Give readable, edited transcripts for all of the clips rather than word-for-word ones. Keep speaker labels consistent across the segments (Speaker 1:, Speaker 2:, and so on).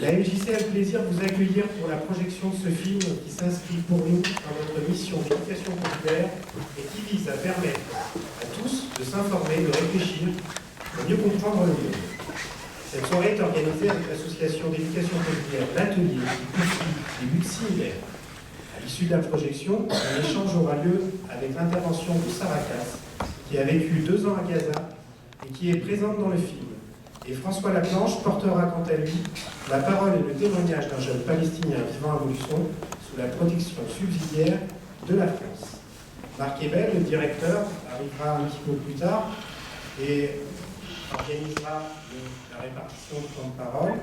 Speaker 1: La MJC a le plaisir de vous accueillir pour la projection de ce film qui s'inscrit pour nous dans notre mission d'éducation populaire et qui vise à permettre à tous de s'informer, de réfléchir, de mieux comprendre le monde. Cette soirée est organisée avec l'association d'éducation populaire L'Atelier qui poursuit des buts similaires. À l'issue de la projection, un échange aura lieu avec l'intervention de Sarah Katz, qui a vécu 2 ans à Gaza et qui est présente dans le film. Et François Laplanche portera quant à lui la parole et le témoignage d'un jeune Palestinien vivant à Mousson sous la protection subsidiaire de la France. Marc Ebel, le directeur, arrivera un petit peu plus tard et organisera la répartition de temps de parole.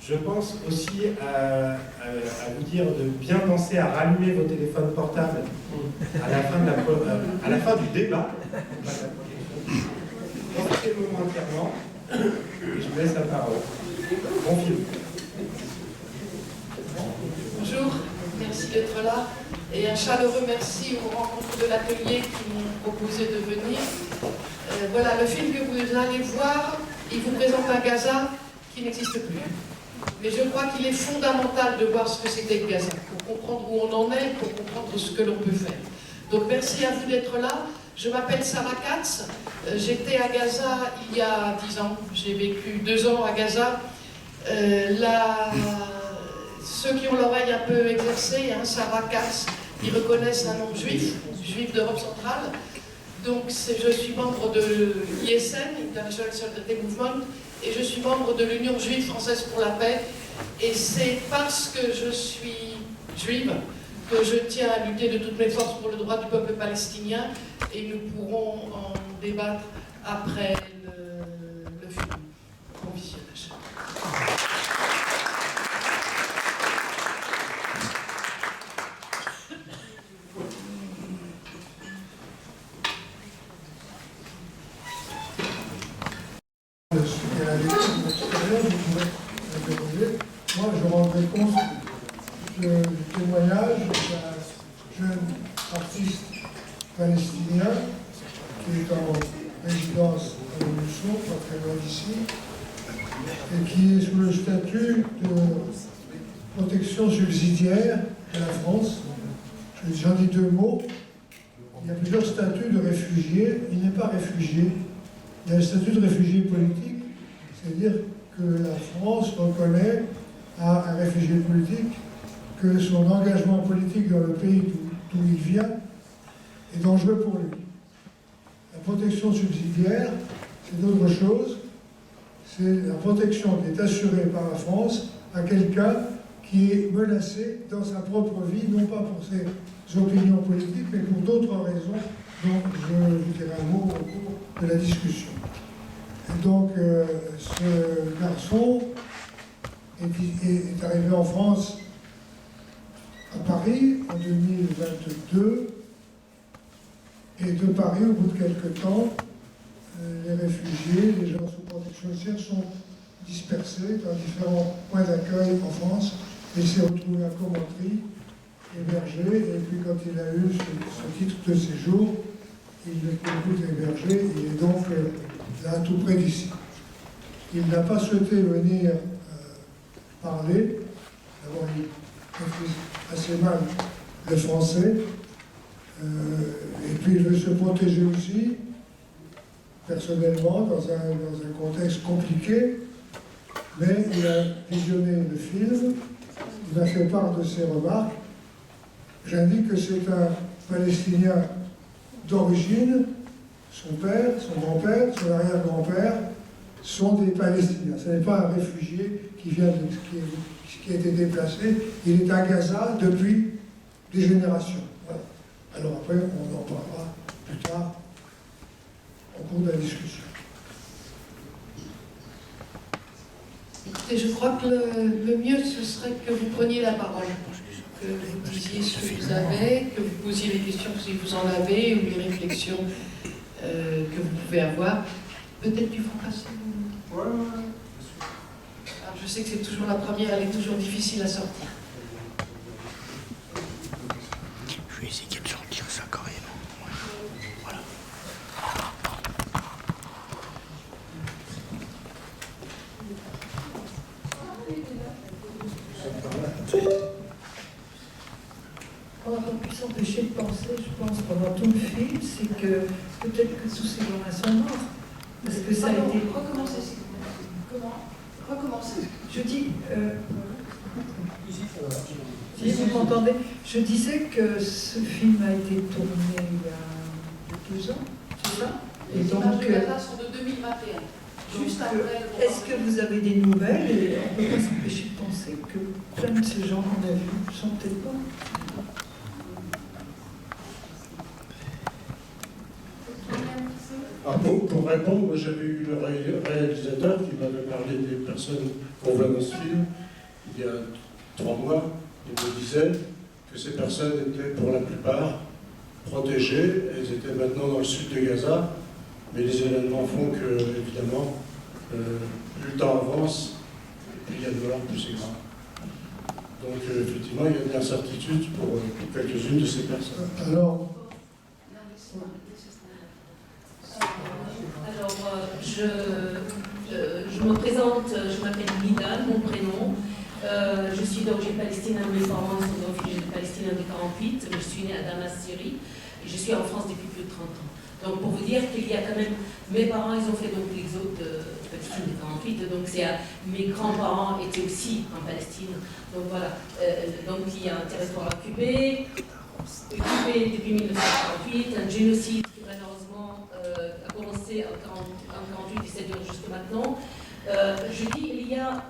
Speaker 1: Je pense aussi à vous dire de bien penser à rallumer vos téléphones portables à la fin du débat. Profitez-le entièrement et je vous laisse la parole. Bon film.
Speaker 2: Bonjour, merci d'être là et un chaleureux merci aux rencontres de l'atelier qui m'ont proposé de venir. Voilà, le film que vous allez voir, il vous présente un Gaza qui n'existe plus. Mais je crois qu'il est fondamental de voir ce que c'était que Gaza, pour comprendre où on en est, pour comprendre ce que l'on peut faire. Donc merci à vous d'être là. Je m'appelle Sarah Katz, j'étais à Gaza il y a 10 ans, j'ai vécu 2 ans à Gaza. Ceux qui ont l'oreille un peu exercée, Sarah Katz, ils reconnaissent un nom juif, juif d'Europe centrale. Donc je suis membre de l'ISM, International Solidarity Movement, et je suis membre de l'Union juive française pour la paix. Et c'est parce que je suis juive que je tiens à lutter de toutes mes forces pour le droit du peuple palestinien, et nous pourrons en débattre après le film. Bon visionnage.
Speaker 3: Moi, je rendrai compte du témoignage d'un jeune artiste palestinien qui est en résidence à Mousson, pas très loin d'ici, et qui est sous le statut de protection subsidiaire de la France. J'en dis 2 mots. Il y a plusieurs statuts de réfugiés. Il n'est pas réfugié. Il y a le statut de réfugié politique, c'est-à-dire que la France reconnaît à un réfugié politique que son engagement politique dans le pays d'où il vient est dangereux pour lui. La protection subsidiaire, c'est autre chose. C'est la protection qui est assurée par la France à quelqu'un qui est menacé dans sa propre vie, non pas pour ses opinions politiques, mais pour d'autres raisons dont je vous dirai un mot au cours de la discussion. Et donc, ce garçon est arrivé en France, à Paris, en 2022, et de Paris, au bout de quelques temps, les réfugiés, les gens sous protection sociale sont dispersés dans différents points d'accueil en France, et s'est retrouvé à Commentry, hébergé, et puis quand il a eu ce titre de séjour, il ne peut plus héberger, il est donc là tout près d'ici. Il n'a pas souhaité venir parler, d'abord il maîtrise assez mal le français, et puis il veut se protéger aussi, personnellement, dans un contexte compliqué, mais il a visionné le film, il a fait part de ses remarques. J'indique que c'est un Palestinien d'origine, son père, son grand-père, son arrière-grand-père sont des Palestiniens. Ce n'est pas un réfugié qui a été déplacé, il est à Gaza depuis des générations. Voilà. Alors après, on en parlera plus tard au cours de la discussion.
Speaker 2: Écoutez, je crois que le mieux, ce serait que vous preniez la parole, que vous disiez ce que vous avez, que vous posiez les questions si vous en avez, ou les réflexions que vous pouvez avoir. Peut-être du français.
Speaker 3: Ouais.
Speaker 2: Alors, je sais que c'est toujours la première, elle est toujours difficile à sortir.
Speaker 4: Je vais essayer de sortir ça carrément. Voilà.
Speaker 5: pense pendant tout le film, c'est que peut-être que tous ces gens-là sont morts. Parce que ça a été.
Speaker 2: Recommencez, s'il vous plaît. Comment? Recommencez.
Speaker 5: Je dis. Si vous m'entendez, je disais que ce film a été tourné il y a 2 ans, c'est ça? Et
Speaker 2: Les
Speaker 5: donc,
Speaker 2: images de Gaza sont de 2021. Juste après.
Speaker 5: est-ce que vous avez des nouvelles? Et on ne peut pas s'empêcher de penser que plein de ces gens qu'on a vus sont peut-être pas.
Speaker 6: Pour répondre, moi j'avais eu le réalisateur qui m'avait parlé des personnes qu'on voit dans ce film il y a 3 mois. Il me disait que ces personnes étaient pour la plupart protégées. Elles étaient maintenant dans le sud de Gaza, mais les événements font que, évidemment, plus le temps avance, plus il y a de morts, plus c'est grave. Donc effectivement, il y a de l'incertitude pour quelques-unes de ces personnes.
Speaker 3: Alors,
Speaker 7: je me présente, je m'appelle Nida, mon prénom. Je suis d'origine palestinienne, mes parents sont d'origine palestinienne de 48. Je suis née à Damas, Syrie, et je suis en France depuis plus de 30 ans. Donc pour vous dire qu'il y a quand même, mes parents, ils ont fait donc l'exode de Palestine de 48, donc mes grands-parents étaient aussi en Palestine. Donc voilà, donc il y a un territoire occupé depuis 1948, un génocide qui malheureusement a commencé en 48 et ça dure jusque maintenant. Je dis, il y a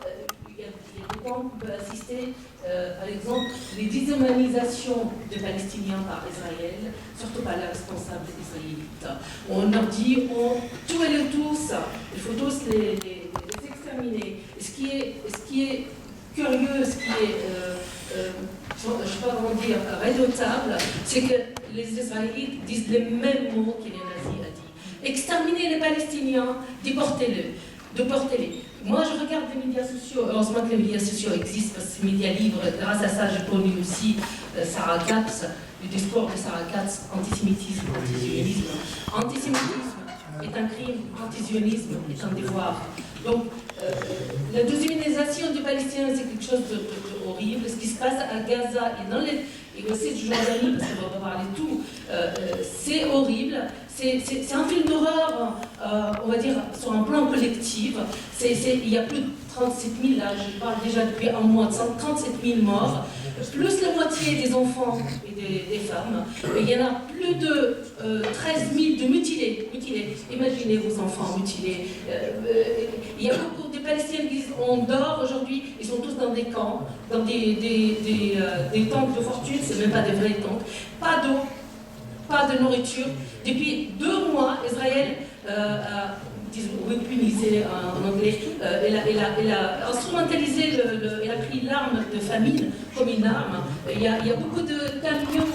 Speaker 7: des points qu'on peut assister, par exemple, les déshumanisations de Palestiniens par Israël, surtout par les responsables israélites. On leur dit, tuez-les tous, il faut tous les exterminer. Ce qui est curieux, ce qui est, je ne sais pas comment dire, redoutable, c'est que les Israélites disent les mêmes mots que les nazis ont dit. Exterminez les Palestiniens, déportez-les. Moi, je regarde les médias sociaux. Heureusement que les médias sociaux existent, parce que ces médias libres, grâce à ça, j'ai connu aussi Sarah Katz, le discours de Sarah Katz, antisémitisme, antisionisme. Antisémitisme est un crime, antisionisme est un devoir. Donc, la déshumanisation du Palestinien, c'est quelque chose de horrible. Ce qui se passe à Gaza et aussi du Jordanie, parce qu'on va parler de tout, c'est horrible. C'est un film d'horreur, on va dire, sur un plan collectif. Il y a plus de 37 000, là, je parle déjà depuis un mois, de 37 000 morts, plus la moitié des enfants et des femmes. Et il y en a plus de 13 000 de mutilés. Imaginez vos enfants mutilés. Il y a beaucoup de Palestiniens qui ont dort aujourd'hui, ils sont tous dans des camps, dans des tentes de fortune, c'est même pas des vrais tentes. Pas d'eau, pas de nourriture. Depuis 2 mois, Israël a weaponisé en anglais, elle a instrumentalisé, elle a pris l'arme de famine comme une arme. Il y a beaucoup de camions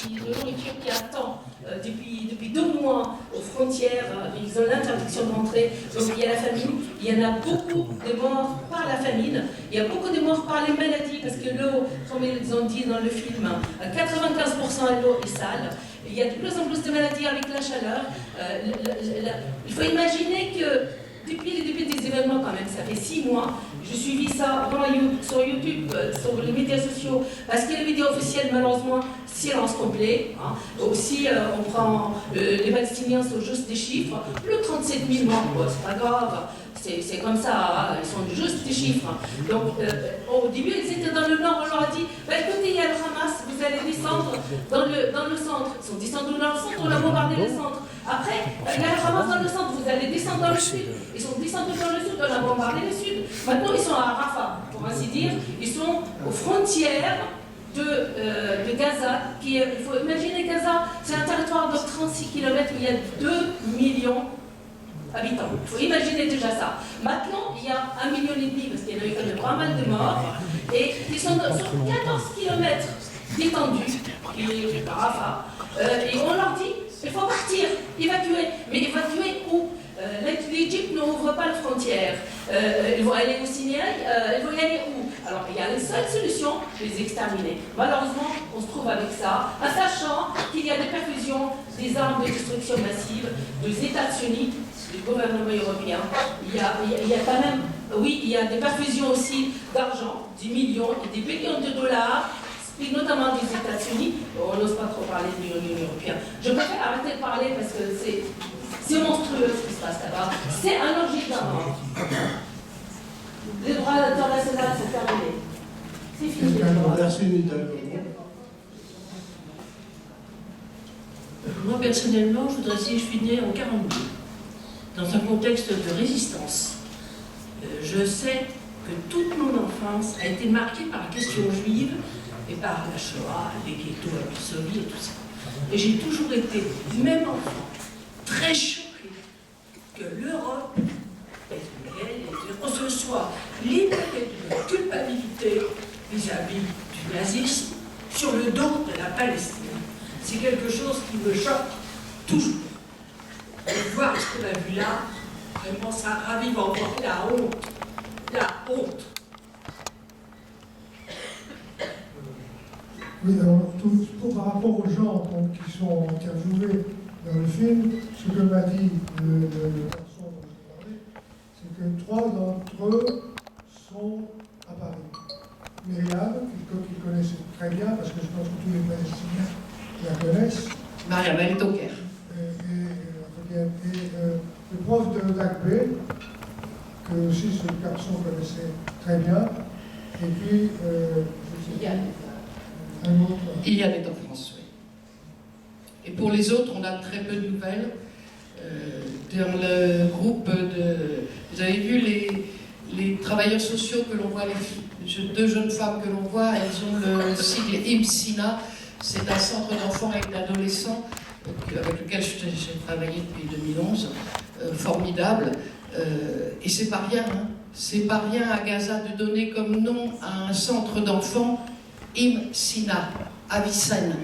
Speaker 7: de nourriture qui attendent depuis 2 mois aux frontières, ils ont l'interdiction de rentrer, donc il y a la famine, il y en a beaucoup de morts par la famine, il y a beaucoup de morts par les maladies, parce que l'eau, comme ils ont dit dans le film, 95% de l'eau est sale. Il y a de plus en plus de maladies avec la chaleur. Il faut imaginer que depuis le début des événements, quand même, ça fait 6 mois, j'ai suivi ça sur YouTube, sur les médias sociaux, parce que les médias officiels, malheureusement, silence complet. Hein. Aussi, on prend, les Palestiniens sont juste des chiffres. Le 37 000 morts, c'est pas grave. C'est comme ça, hein, ils sont juste des chiffres. Donc, au début, ils étaient dans le nord, on leur a dit, bah, écoutez, il y a le Hamas, vous allez descendre dans le centre. Ils sont descendus dans le centre, on a bombardé le centre. Après, il y a le Hamas dans le centre, vous allez descendre dans le sud. Ils sont descendus dans le sud, on a bombardé le sud. Maintenant, ils sont à Rafah, pour ainsi dire. Ils sont aux frontières de Gaza. Il faut imaginer Gaza, c'est un territoire de 36 km où il y a 2 millions habitants. Il faut imaginer déjà ça. Maintenant, il y a 1,5 million, parce qu'il y en a eu quand même pas mal de morts, et ils sont sur 14 km détendus, à Rafah, et on leur dit, il faut partir, évacuer. Mais évacuer où? L'Égypte n'ouvre pas les frontières. Ils vont aller au Sinaï, ils vont y aller où? Alors, il y a une seule solution, les exterminer. Malheureusement, on se trouve avec ça, en sachant qu'il y a des perfusions des armes de destruction massive des États-Unis, du gouvernement européen. Il y a quand même, oui, il y a des perfusions aussi d'argent, 10 millions et des billions de dollars et notamment des États-Unis. On n'ose pas trop parler de l'Union européenne. Je préfère arrêter de parler parce que c'est monstrueux ce qui se passe là-bas. C'est un objet d'avant. Les droits internationaux sont terminés. C'est fini.
Speaker 6: Merci, Nidal.
Speaker 8: Moi, personnellement, je voudrais dire que je suis née en 1942, dans un contexte de résistance. Je sais que toute mon enfance a été marquée par la question juive et par la Shoah, les ghettos à Varsovie et tout ça. Et j'ai toujours été, même enfant, très choquée que l'Europe, on se soit libérée d'une culpabilité vis-à-vis du nazisme sur le dos de la Palestine. C'est quelque chose qui me choque toujours. Et voir ce qu'on a vu là, vraiment ça ravive encore la honte. La honte.
Speaker 3: Oui, alors, par rapport aux gens donc, qui sont interviewés dans le film, ce que m'a dit le garçon dont je parlais, c'est que 3 d'entre eux sont à Paris. Myriam, qu'ils connaissent très bien, parce que je pense que tous les Palestiniens la connaissent.
Speaker 2: Mariam, elle est au Caire.
Speaker 3: Et le prof de l'ACB, que aussi ce garçon connaissait très bien. Et puis, je sais pas, un autre.
Speaker 2: Il y avait en France, oui. Et pour les autres, on a très peu de nouvelles. Dans le groupe de... Vous avez vu les travailleurs sociaux que l'on voit, les 2 jeunes femmes que l'on voit, elles ont le sigle IMSINA. C'est un centre d'enfants et d'adolescents avec lequel j'ai travaillé depuis 2011, formidable. Et c'est pas rien, hein. C'est pas rien à Gaza de donner comme nom à un centre d'enfants IMSINA, à Vicenne.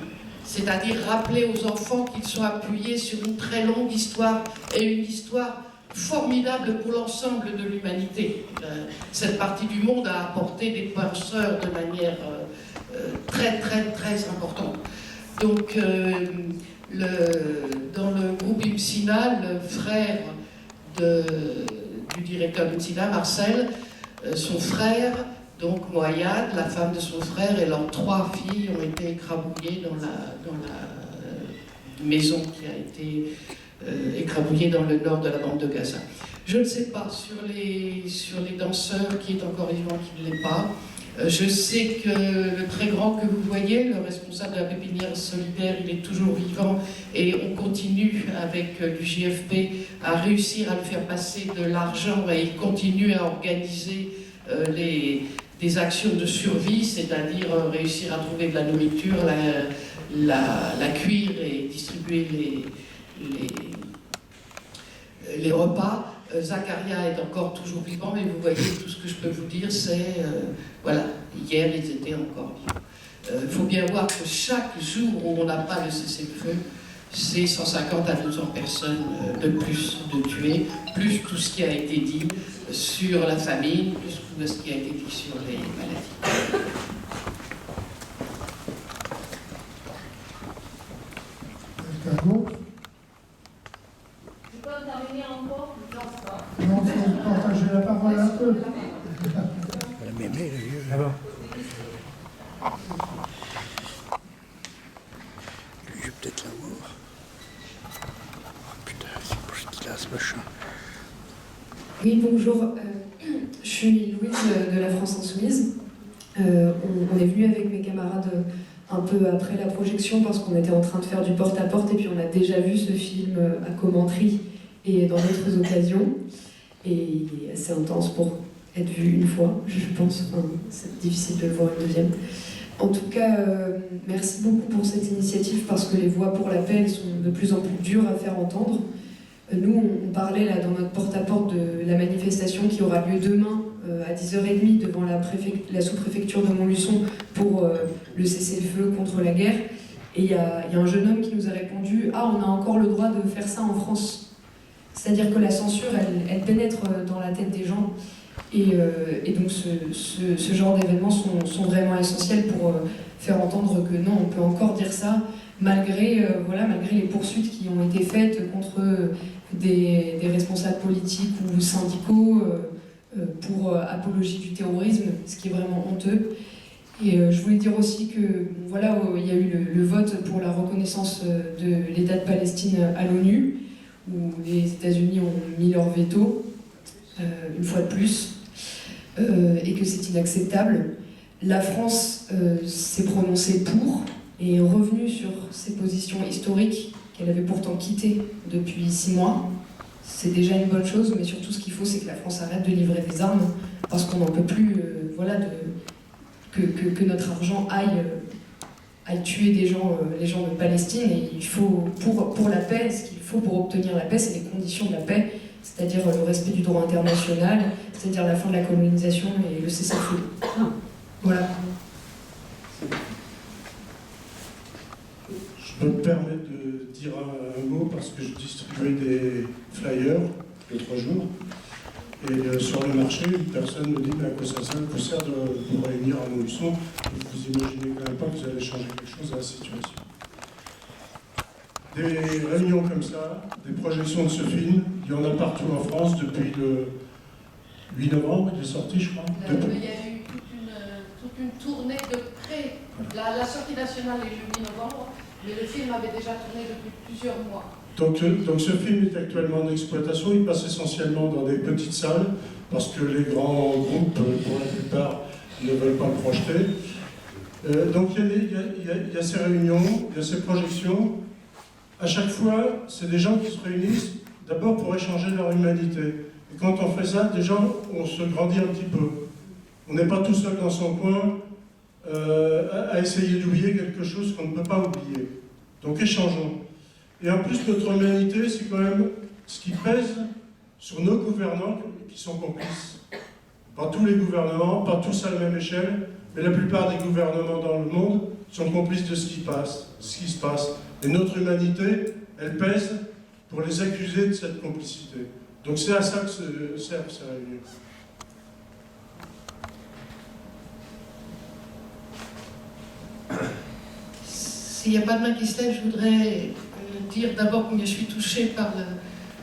Speaker 2: C'est-à-dire rappeler aux enfants qu'ils sont appuyés sur une très longue histoire et une histoire formidable pour l'ensemble de l'humanité. Cette partie du monde a apporté des penseurs de manière très importante. Donc, dans le groupe IMSINA, le frère du directeur d'IMSINA, Marcel, son frère, donc Moyad, la femme de son frère et leurs 3 filles ont été écrabouillées dans la maison qui a été écrabouillée dans le nord de la bande de Gaza. Je ne sais pas, sur les danseurs, qui est encore vivant, qui ne l'est pas. Je sais que le très grand que vous voyez, le responsable de la pépinière solidaire, il est toujours vivant et on continue avec l'UJFP à réussir à lui faire passer de l'argent et il continue à organiser des actions de survie, c'est-à-dire réussir à trouver de la nourriture, la cuire et distribuer les repas. Zacharia est encore toujours vivant, mais vous voyez, tout ce que je peux vous dire, c'est, voilà, hier ils étaient encore vivants. Il faut bien voir que chaque jour où on n'a pas le cessez-le-feu, c'est 150 à 200 personnes de plus de tués, plus tout ce qui a été dit sur la famine, plus tout ce qui a été dit sur les maladies.
Speaker 3: Quelqu'un d'autre?
Speaker 7: Je peux intervenir encore?
Speaker 3: Non, il faut partager la parole un peu.
Speaker 4: Mais les yeux.
Speaker 1: Là-bas.
Speaker 4: Lui, je vais peut-être l'avoir. Oh putain, c'est pour ce qu'il a ce machin.
Speaker 9: Oui, bonjour. Je suis Louise de la France Insoumise. On est venu avec mes camarades un peu après la projection parce qu'on était en train de faire du porte-à-porte et puis on a déjà vu ce film à Commentry et dans d'autres occasions. Et il est assez intense pour être vu une fois, je pense. Enfin, c'est difficile de le voir une deuxième. En tout cas, merci beaucoup pour cette initiative parce que les voix pour la paix sont de plus en plus dures à faire entendre. Nous, on parlait là dans notre porte-à-porte de la manifestation qui aura lieu demain à 10h30 devant la sous-préfecture de Montluçon pour le cessez-le-feu contre la guerre. Et il y a un jeune homme qui nous a répondu « Ah, on a encore le droit de faire ça en France ». C'est-à-dire que la censure, elle pénètre dans la tête des gens. Et donc ce genre d'événements sont vraiment essentiels pour faire entendre que non, on peut encore dire ça, malgré les poursuites qui ont été faites contre des responsables politiques ou syndicaux pour apologie du terrorisme, ce qui est vraiment honteux. Et je voulais dire aussi que voilà, il y a eu le vote pour la reconnaissance de l'État de Palestine à l'ONU, où les États-Unis ont mis leur veto, une fois de plus, et que c'est inacceptable. La France s'est prononcée pour et est revenue sur ses positions historiques qu'elle avait pourtant quittées depuis 6 mois. C'est déjà une bonne chose, mais surtout ce qu'il faut, c'est que la France arrête de livrer des armes, parce qu'on n'en peut plus, voilà, que notre argent aille tuer des gens, les gens de Palestine. Et il faut, pour la paix, ce qu'il faut pour obtenir la paix, c'est les conditions de la paix, c'est-à-dire le respect du droit international, c'est-à-dire la fin de la colonisation et le cessez-le-feu. Voilà.
Speaker 6: Je peux me permettre de dire un mot parce que je distribuais des flyers l'autre jour. Et sur le marché, une personne me dit mais à quoi ça sert de vous réunir à Montluçon. Vous imaginez quand même pas que vous allez changer quelque chose à la situation. Des réunions comme ça, des projections de ce film, il y en a partout en France depuis le 8 novembre, il est sorti, je crois.
Speaker 2: Il y a eu toute une tournée de près. La sortie nationale est le 8 novembre, mais le film avait déjà tourné depuis plusieurs mois.
Speaker 6: Donc ce film est actuellement en exploitation, il passe essentiellement dans des petites salles, parce que les grands groupes, pour la plupart, ne veulent pas le projeter. Donc il y a ces réunions, il y a ces projections. À chaque fois, c'est des gens qui se réunissent d'abord pour échanger leur humanité. Et quand on fait ça, déjà, on se grandit un petit peu. On n'est pas tout seul dans son coin à essayer d'oublier quelque chose qu'on ne peut pas oublier. Donc échangeons. Et en plus, notre humanité, c'est quand même ce qui pèse sur nos gouvernants qui sont complices. Pas tous les gouvernements, pas tous à la même échelle, mais la plupart des gouvernements dans le monde sont complices de ce qui se passe. Et notre humanité, elle pèse pour les accuser de cette complicité. Donc c'est à ça que servent ces réunions.
Speaker 2: S'il n'y a pas de main qui se lève, je voudrais dire d'abord combien je suis touchée par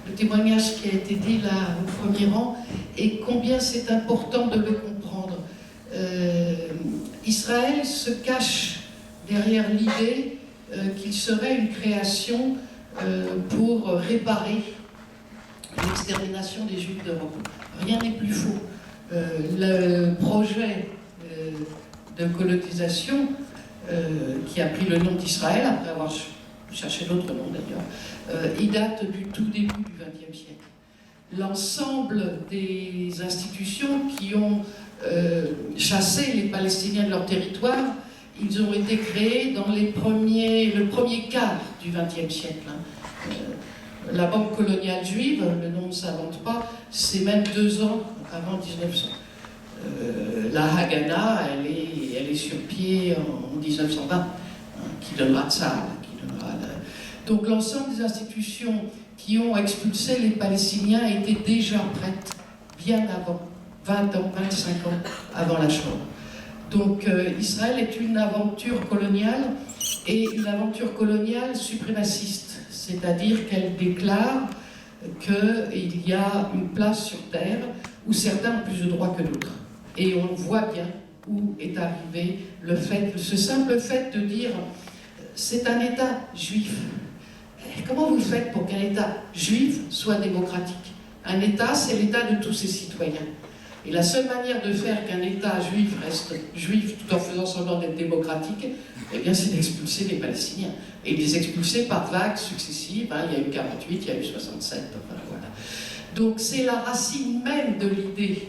Speaker 2: le témoignage qui a été dit là au premier rang et combien c'est important de le comprendre. Israël se cache derrière l'idée qu'il serait une création pour réparer l'extermination des Juifs d'Europe. Rien n'est plus faux. Le projet de colonisation qui a pris le nom d'Israël, après avoir cherché d'autres noms d'ailleurs, il date du tout début du XXe siècle. L'ensemble des institutions qui ont chassé les Palestiniens de leur territoire, ils ont été créés dans le premier quart du XXe siècle. La Banque coloniale juive, le nom ne s'invente pas, c'est même 2 ans avant 1900. La Haganah, elle est sur pied en 1920, qui donnera Tzahal. Donc l'ensemble des institutions qui ont expulsé les Palestiniens étaient déjà prêtes, bien avant, 20 ans, 25 ans avant la Shoah. Donc Israël est une aventure coloniale, et une aventure coloniale suprémaciste, c'est-à-dire qu'elle déclare qu'il y a une place sur Terre où certains ont plus de droits que d'autres. Et on voit bien où est arrivé ce simple fait de dire c'est un État juif. Comment vous le faites pour qu'un État juif soit démocratique? Un État, c'est l'État de tous ses citoyens. Et la seule manière de faire qu'un État juif reste juif tout en faisant semblant d'être démocratique, eh bien, c'est d'expulser les Palestiniens. Et les expulser par vagues successives. Il y a eu 48, il y a eu 67, enfin, voilà. Donc c'est la racine même de l'idée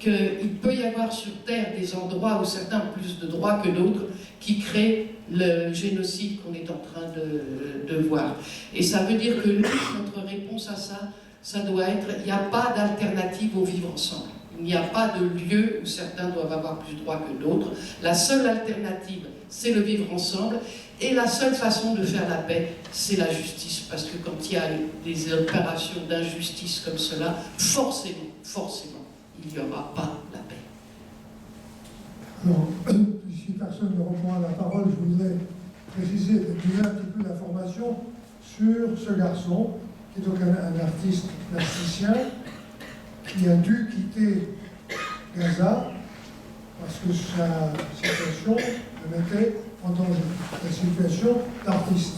Speaker 2: qu'il peut y avoir sur Terre des endroits où certains ont plus de droits que d'autres qui créent le génocide qu'on est en train de voir. Et ça veut dire que nous, notre réponse à ça, ça doit être, il n'y a pas d'alternative au vivre ensemble. Il n'y a pas de lieu où certains doivent avoir plus de droits que d'autres. La seule alternative, c'est le vivre ensemble. Et la seule façon de faire la paix, c'est la justice. Parce que quand il y a des opérations d'injustice comme cela, forcément, il n'y aura pas la paix.
Speaker 3: Alors, si personne ne reprend la parole, je voudrais préciser, donner un petit peu d'informations sur ce garçon, qui est donc un artiste plasticien, qui a dû quitter Gaza parce que sa situation le mettait en danger, la situation d'artiste.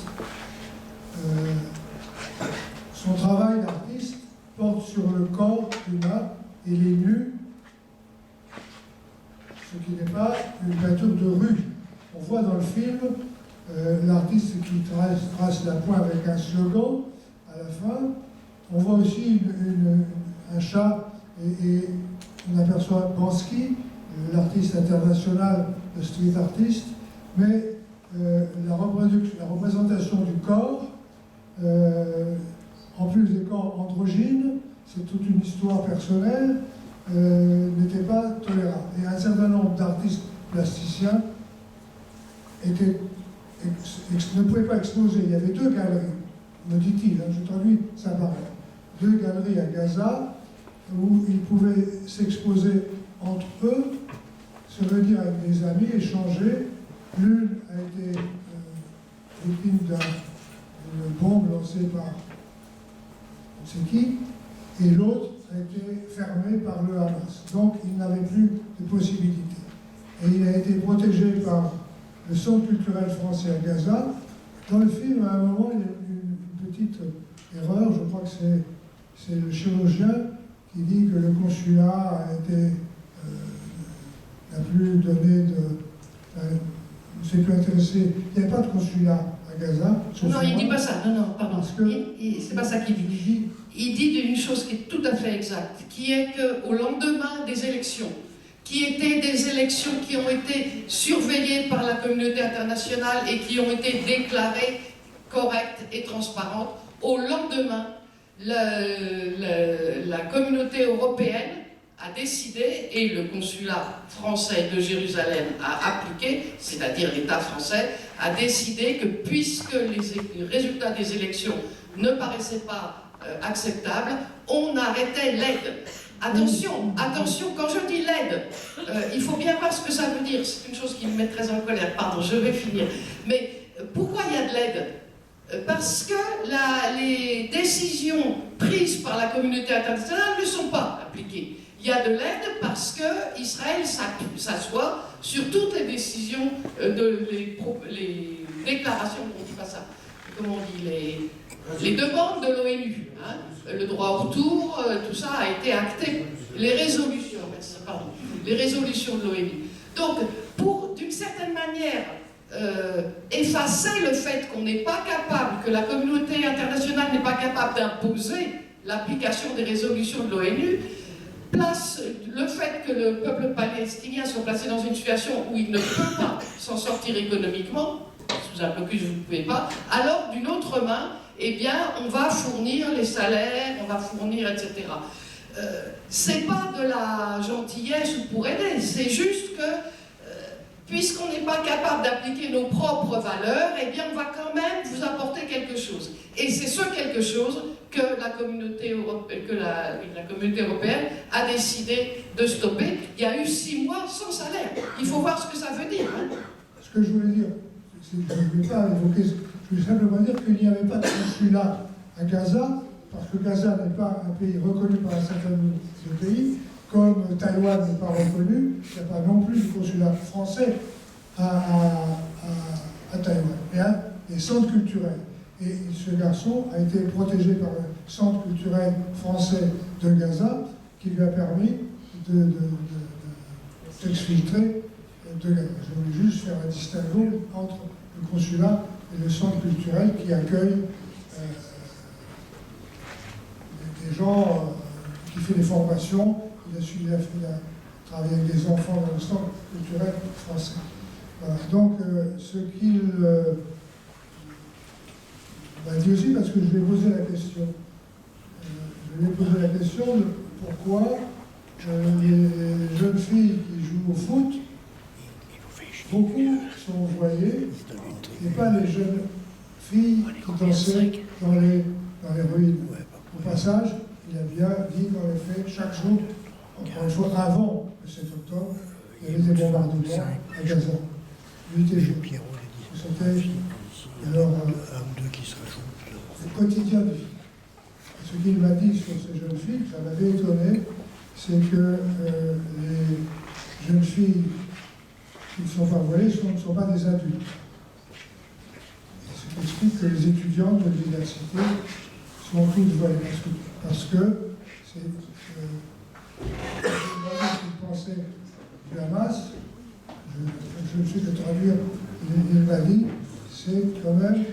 Speaker 3: Son travail d'artiste porte sur le corps humain et les nus, ce qui n'est pas une peinture de rue. On voit dans le film l'artiste qui trace la pointe avec un slogan à la fin. On voit aussi un chat et on aperçoit Bansky, l'artiste international, le street artiste, mais la représentation du corps, en plus des corps androgynes, c'est toute une histoire personnelle, n'était pas tolérable. Et un certain nombre d'artistes plasticiens ne pouvaient pas exposer. Il y avait 2 galeries, me dit-il, je traduis sa parole. 2 galeries à Gaza où ils pouvaient s'exposer entre eux, se réunir avec des amis, échanger. L'une a été victime d'une bombe lancée par on sait qui, et l'autre a été fermée par le Hamas. Donc il n'avait plus de possibilités. Et il a été protégé par le Centre culturel français à Gaza. Dans le film, à un moment, il y a une petite erreur, je crois que c'est le chirurgien qui dit que le consulat n'a plus donné ne s'est plus intéressé. Il n'y a pas de consulat à Gaza.
Speaker 2: Non, il ne dit pas ça. Non, pardon. C'est pas ça qu'il
Speaker 3: dit.
Speaker 2: Il dit une chose qui est tout à fait exacte, qui est qu'au lendemain des élections, qui étaient des élections qui ont été surveillées par la communauté internationale et qui ont été déclarées correctes et transparentes, au lendemain, la communauté européenne a décidé, et le consulat français de Jérusalem a appliqué, c'est-à-dire l'État français, a décidé que puisque les résultats des élections ne paraissaient pas acceptables, on arrêtait l'aide. Attention, quand je dis l'aide, il faut bien voir ce que ça veut dire. C'est une chose qui me met très en colère. Pardon, je vais finir. Mais pourquoi il y a de l'aide? Parce que les décisions prises par la communauté internationale ne sont pas appliquées. Il y a de l'aide parce que Israël s'assoit sur toutes les décisions, les déclarations, on dit pas ça, comment on dit, les demandes de l'ONU. Hein, le droit au retour, tout ça a été acté. Les résolutions, pardon, les résolutions de l'ONU. Donc, pour, d'une certaine manière, effacer le fait qu'on n'est pas capable, que la communauté internationale n'est pas capable d'imposer l'application des résolutions de l'ONU, place le fait que le peuple palestinien soit placé dans une situation où il ne peut pas s'en sortir économiquement, sous un blocus vous ne pouvez pas, alors d'une autre main, eh bien, on va fournir les salaires, on va fournir, etc. C'est pas de la gentillesse pour aider, c'est juste que puisqu'on n'est pas capable d'appliquer nos propres valeurs, eh bien on va quand même vous apporter quelque chose. Et c'est ce quelque chose que la communauté européenne a décidé de stopper. Il y a eu 6 mois sans salaire. Il faut voir ce que ça veut dire. Hein.
Speaker 3: Ce que je voulais dire, je ne vais pas évoquer, je voulais simplement dire qu'il n'y avait pas de consulat à Gaza, parce que Gaza n'est pas un pays reconnu par un certain nombre de pays, comme Taïwan n'est pas reconnu, il n'y a pas non plus de consulat français à Taïwan. Il y a des centres culturels. Et ce garçon a été protégé par le centre culturel français de Gaza, qui lui a permis de s'exfiltrer de Gaza. Je voulais juste faire un distinguo entre le consulat et le centre culturel qui accueille des gens, qui fait des formations. Il a travaillé avec des enfants dans le centre culturel français. Voilà. Donc, ce qu'il m'a dit aussi, parce que je lui ai posé la question, de pourquoi les jeunes filles qui jouent au foot, beaucoup sont voyées, et pas les jeunes filles qui dansaient dans les ruines. Au passage, il a bien dit qu'en effet, chaque jour, encore une fois, avant le 7 octobre, il y avait des bombardements à Gaza. Nuit et jour. C'était alors le quotidien de vie. Ce qu'il m'a dit sur ces jeunes filles, ça m'avait étonné, c'est que les jeunes filles sont pas voilés ne sont pas des adultes. Ce qui explique que les étudiants de l'université sont tous voilés, parce que c'est ce qu'ils pensaient du Hamas, je ne sais que traduire, il m'a dit, c'est quand même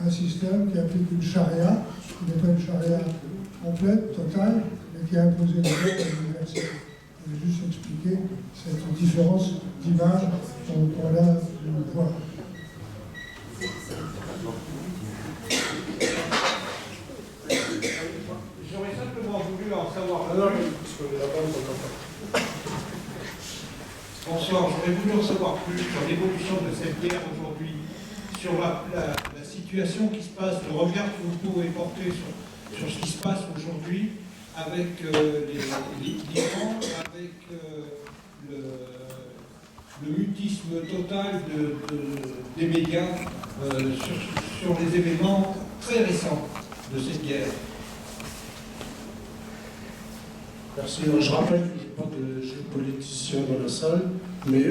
Speaker 3: un système qui applique une charia, qui n'est pas une charia complète, totale, mais qui a imposé le droit à l'université. Je vais juste expliquer cette différence d'image qu'on a pu voir.
Speaker 1: J'aurais simplement voulu en savoir Bonsoir, j'aurais voulu en savoir plus sur l'évolution de cette guerre aujourd'hui, sur la situation qui se passe, le regard que vous pouvez porter sur ce qui se passe aujourd'hui avec l'Iran, avec le mutisme total des médias sur les événements très récents de cette guerre.
Speaker 6: Merci. Je rappelle que je n'ai pas de géopoliticien dans la salle, mais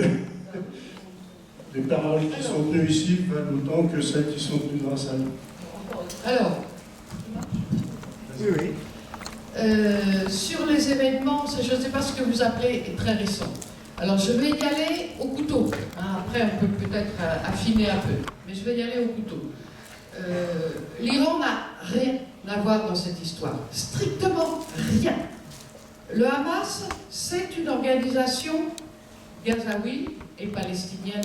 Speaker 6: les paroles qui sont venues ici valent autant que celles qui sont venues dans la salle.
Speaker 2: Alors,
Speaker 1: oui.
Speaker 2: Sur les événements, je ne sais pas ce que vous appelez très récent. Alors je vais y aller au couteau. Après, on peut peut-être affiner un peu, mais je vais y aller au couteau. L'Iran n'a rien à voir dans cette histoire. Strictement rien. Le Hamas, c'est une organisation gazaoui et palestinienne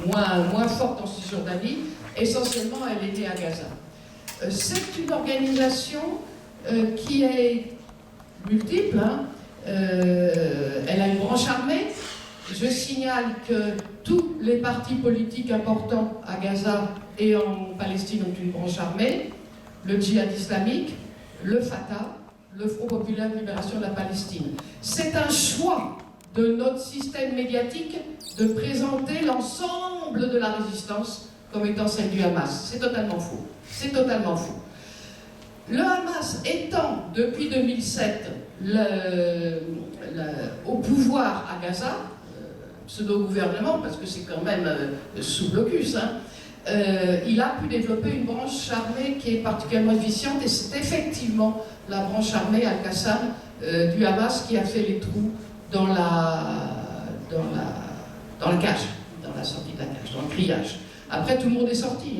Speaker 2: moins forte en Cisjordanie. Essentiellement, elle est née à Gaza. C'est une organisation qui est multiple. Elle a une branche armée. Je signale que tous les partis politiques importants à Gaza et en Palestine ont une branche armée. Le djihad islamique, le Fatah, le Front populaire de libération de la Palestine. C'est un choix de notre système médiatique de présenter l'ensemble de la résistance comme étant celle du Hamas. C'est totalement faux. C'est totalement faux. Le Hamas étant, depuis 2007, au pouvoir à Gaza, pseudo-gouvernement, parce que c'est quand même sous blocus, il a pu développer une branche armée qui est particulièrement efficiente, et c'est effectivement la branche armée Al-Qassam du Hamas qui a fait les trous dans la cage, dans la sortie de la cage, dans le grillage. Après, tout le monde est sorti.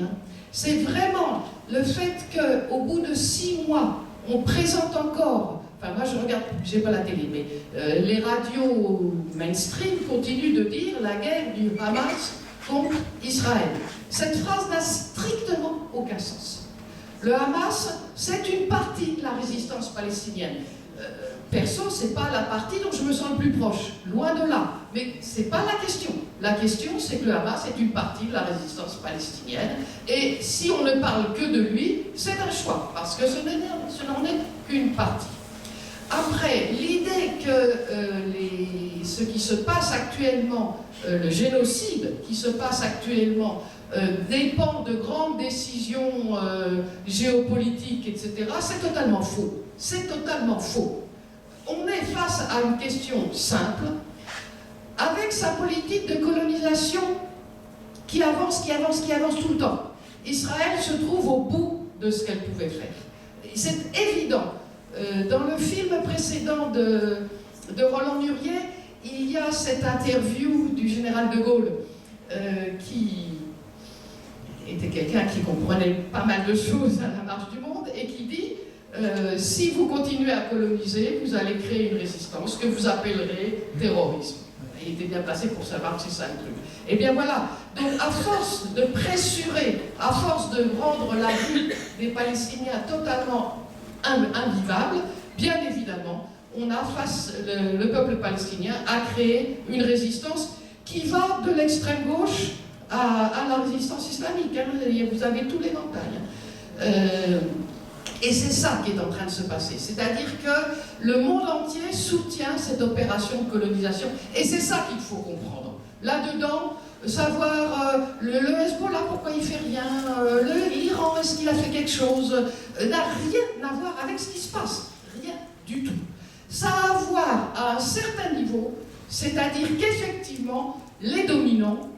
Speaker 2: C'est vraiment le fait qu'au bout de 6 mois, on présente encore, enfin moi je regarde, j'ai pas la télé, mais les radios mainstream continuent de dire la guerre du Hamas contre Israël. Cette phrase n'a strictement aucun sens. Le Hamas, c'est une partie de la résistance palestinienne. Perso, c'est pas la partie dont je me sens le plus proche, loin de là. Mais c'est pas la question. La question, c'est que le Hamas est une partie de la résistance palestinienne. Et si on ne parle que de lui, c'est un choix, parce que ce n'en est qu'une partie. Après, l'idée que ce qui se passe actuellement, le génocide qui se passe actuellement, dépend de grandes décisions géopolitiques, etc., c'est totalement faux. C'est totalement faux. On est face à une question simple, avec sa politique de colonisation qui avance tout le temps. Israël se trouve au bout de ce qu'elle pouvait faire. C'est évident. Dans le film précédent de Roland Murier, il y a cette interview du général de Gaulle qui était quelqu'un qui comprenait pas mal de choses à la marche du monde et qui dit si vous continuez à coloniser, vous allez créer une résistance que vous appellerez terrorisme. Il était bien placé pour savoir que c'est ça le truc. Et bien voilà, donc à force de pressurer, à force de rendre la vie des Palestiniens totalement invivable, bien évidemment, on a le peuple palestinien a créé une résistance qui va de l'extrême gauche à la résistance islamique. Vous avez tout l'éventail. Et c'est ça qui est en train de se passer. C'est-à-dire que le monde entier soutient cette opération de colonisation. Et c'est ça qu'il faut comprendre. Là-dedans, savoir le Hezbollah, pourquoi il ne fait rien, l'Iran, est-ce qu'il a fait quelque chose, n'a rien à voir avec ce qui se passe. Rien du tout. Ça a à voir, à un certain niveau, C'est-à-dire qu'effectivement, les dominants,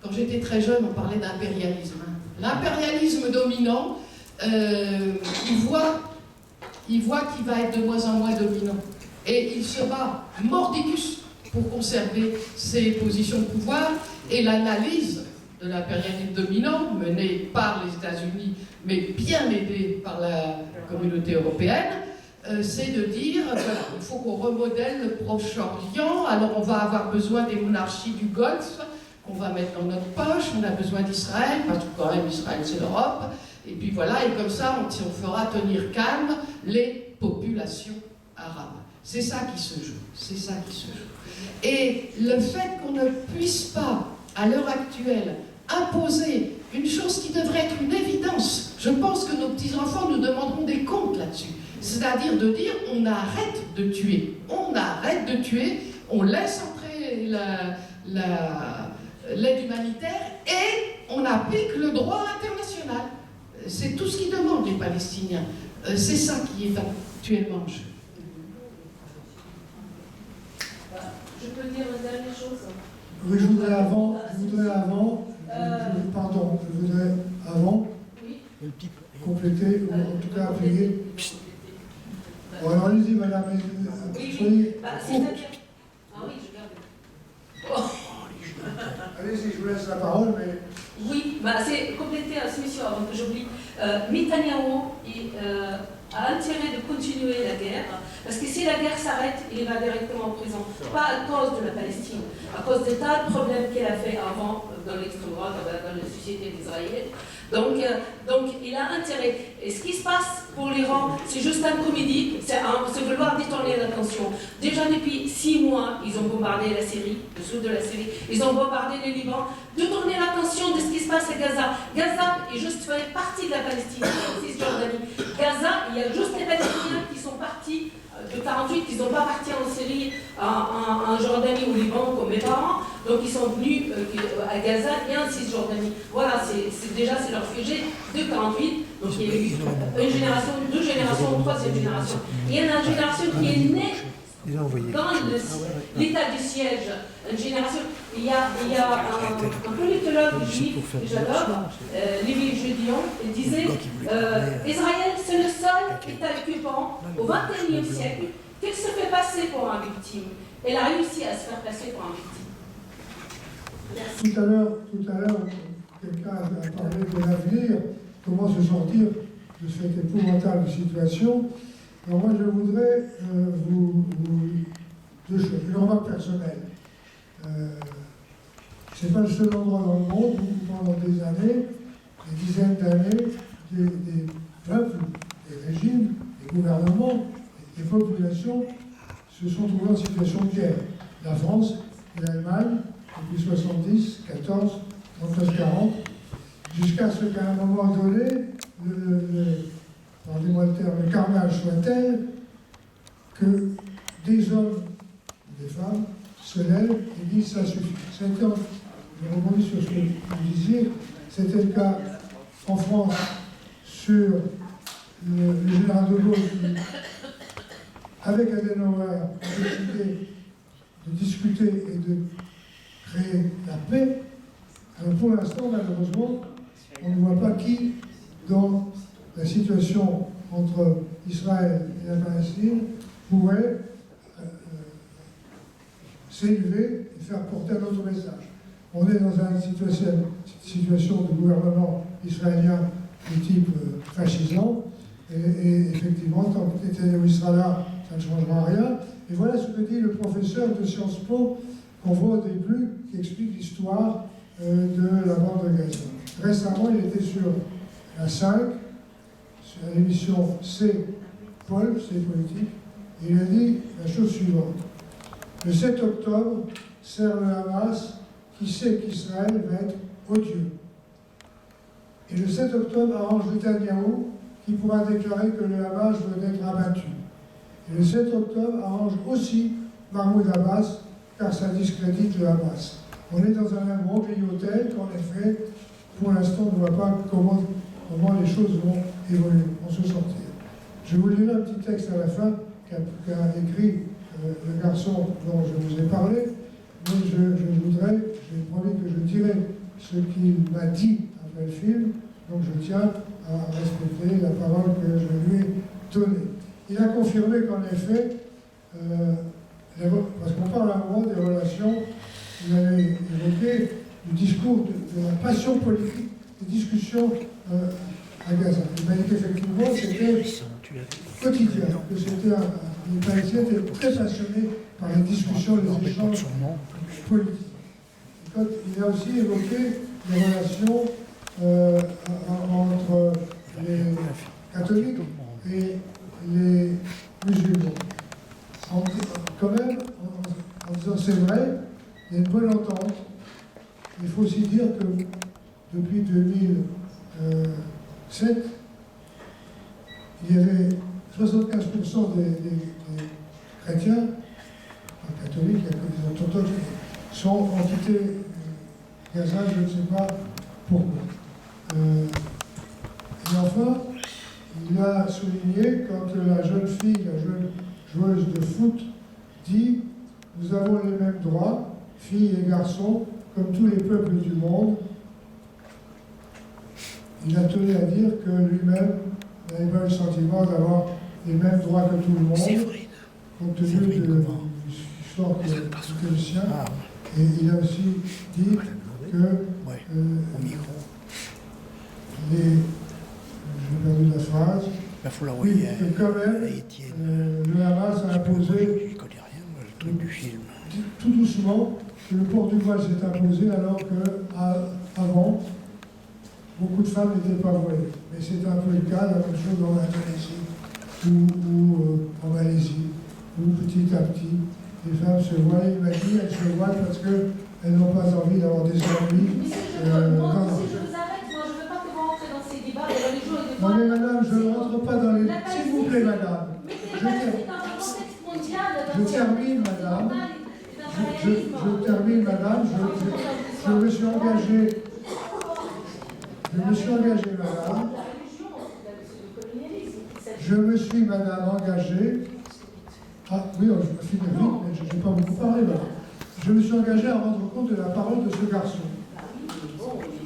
Speaker 2: quand j'étais très jeune, on parlait d'impérialisme. L'impérialisme dominant, il voit qu'il va être de moins en moins dominant. Et il se bat mordicus pour conserver ses positions de pouvoir. Et l'analyse de l'impérialisme dominant, menée par les États-Unis, mais bien aidée par la communauté européenne, c'est de dire, voilà, il faut qu'on remodèle le Proche-Orient, alors on va avoir besoin des monarchies du Golfe, qu'on va mettre dans notre poche, on a besoin d'Israël, parce que quand même Israël c'est l'Europe, et puis voilà, et comme ça on fera tenir calme les populations arabes. C'est ça qui se joue, c'est ça qui se joue. Et le fait qu'on ne puisse pas, à l'heure actuelle, imposer une chose qui devrait être une évidence, je pense que nos petits-enfants nous demanderont des comptes là-dessus. C'est-à-dire de dire, on arrête de tuer, on laisse entrer l'aide humanitaire et on applique le droit international. C'est tout ce qu'ils demandent les Palestiniens. C'est ça qui est actuellement en jeu.
Speaker 7: Je peux dire une dernière chose?
Speaker 3: Oui, je voudrais avant,
Speaker 7: Oui.
Speaker 3: compléter, ou en tout cas appuyer. Bon, alors allez-y, madame, soyez courte.
Speaker 7: Ah oui, je garde.
Speaker 3: Allez-y, je vous laisse la parole, mais...
Speaker 7: Oui, c'est compléter à ce mission avant que j'oublie. Netanyahou a intérêt de continuer la guerre, parce que si la guerre s'arrête, il va directement en prison. Pas à cause de la Palestine, à cause des tas de problèmes qu'elle a fait avant dans l'extrême droite, dans la société d'Israël. Donc il a intérêt. Et ce qui se passe pour l'Iran, c'est juste un comédie, c'est vouloir détourner l'attention. Déjà depuis 6 mois, ils ont bombardé la Syrie, le sud de la Syrie, ils ont bombardé le Liban, détourner l'attention de ce qui se passe à Gaza. Gaza est juste fait partie de la Palestine, Cisjordanie. Gaza, il y a juste les Palestiniens qui sont partis de 48, qui ne sont pas partis en Syrie, en Jordanie ou au Liban comme mes parents, donc ils sont venus à Gaza et en Cisjordanie. Voilà, déjà c'est leur sujet de 48, donc il y a eu une génération, 2 générations, 3e génération. Il y a une génération qui est née dans l'état du siège, une génération. Il y a un politologue juif que j'adore, Lévi Judion, il disait Israël, c'est le seul État occupant au XXIe siècle qui se fait passer pour un victime. Elle a réussi à se faire passer pour un victime.
Speaker 3: Tout à l'heure, quelqu'un a parlé de l'avenir, comment se sortir de cette épouvantable situation. Alors moi, je voudrais deux choses. Une remarque personnelle. C'est pas le seul endroit dans le monde où pendant des années, des dizaines d'années, des peuples, des régimes, des gouvernements, des populations se sont trouvés en situation de guerre. La France et l'Allemagne, depuis 70, 14, 39, 40, jusqu'à ce qu'à un moment donné, pardonnez-moi le terme, le carnage soit tel que des hommes ou des femmes se lèvent et disent ça suffit. Je rebondis sur ce que vous disiez, c'était le cas en France sur le général de Gaulle qui, avec Adenauer, a décidé de discuter et de créer la paix. Alors pour l'instant, malheureusement, on ne voit pas qui, dans la situation entre Israël et la Palestine, pourrait s'élever et faire porter un autre message. On est dans une situation de gouvernement israélien de type fascisant, et effectivement, tant que Netanyahou sera là, ça ne changera rien. Et voilà ce que dit le professeur de Sciences Po qu'on voit au début, qui explique l'histoire de la bande de Gaza. Récemment, il était sur la 5, sur l'émission C, Paul, C politique, et il a dit la chose suivante. Le 7 octobre sert le Hamas qui sait qu'Israël va être odieux. Et le 7 octobre arrange Netanyahou qui pourra déclarer que le Hamas doit être abattu. Et le 7 octobre arrange aussi Mahmoud Abbas car ça discrédite le Hamas. On est dans un imbroglio tel qu'en effet, pour l'instant, on ne voit pas comment les choses vont évoluer, vont se sortir. Je vous lirai un petit texte à la fin qu'a écrit le garçon dont je vous ai parlé, mais j'ai promis que je dirais ce qu'il m'a dit après le film, donc je tiens à respecter la parole que je lui ai donnée. Il a confirmé qu'en effet, parce qu'on parle à un moment des relations, il avait évoqué le discours de la passion politique, des discussions à Gaza. Il m'a dit qu'effectivement, c'était quotidien, que c'était les Palestiniens étaient très passionnés par les discussions, les échanges politiques. Et quand il a aussi évoqué les relations entre les catholiques et les musulmans. Quand même, en disant c'est vrai, il y a une bonne entente. Il faut aussi dire que depuis 2007, il y avait 75% des chrétiens, catholiques, il y a que les orthodoxes, ont quitté Gaza, je ne sais pas pourquoi. Et enfin, il a souligné quand la jeune fille, la jeune joueuse de foot, dit « Nous avons les mêmes droits, filles et garçons, comme tous les peuples du monde ». Il a tenu à dire que lui-même n'avait pas le sentiment d'avoir les mêmes droits que tout le monde, compte tenu du sort qui était le sien. Et il a aussi dit que j'ai perdu la phrase. Oui, que quand même, le Hamas a imposé tout doucement que le port du voile s'est imposé alors qu'avant, beaucoup de femmes n'étaient pas voilées. Mais c'est un peu le cas, la même chose en Indonésie ou en Malaisie, où petit à petit, les femmes se voilent. Il m'a dit elles se voilent parce qu'elles n'ont pas envie d'avoir des ennuis.
Speaker 7: Si je vous arrête, moi je ne veux pas que vous rentrez dans ces débats de religion et de foi.
Speaker 3: Non mais madame, je ne rentre pas dans les... S'il vous plaît madame. Je termine madame. Je termine madame. Je me suis engagé. madame. Je me suis, madame, engagé. Ah oui, je vais finir vite, mais je n'ai pas beaucoup parlé, madame. Je me suis engagé à rendre compte de la parole de ce garçon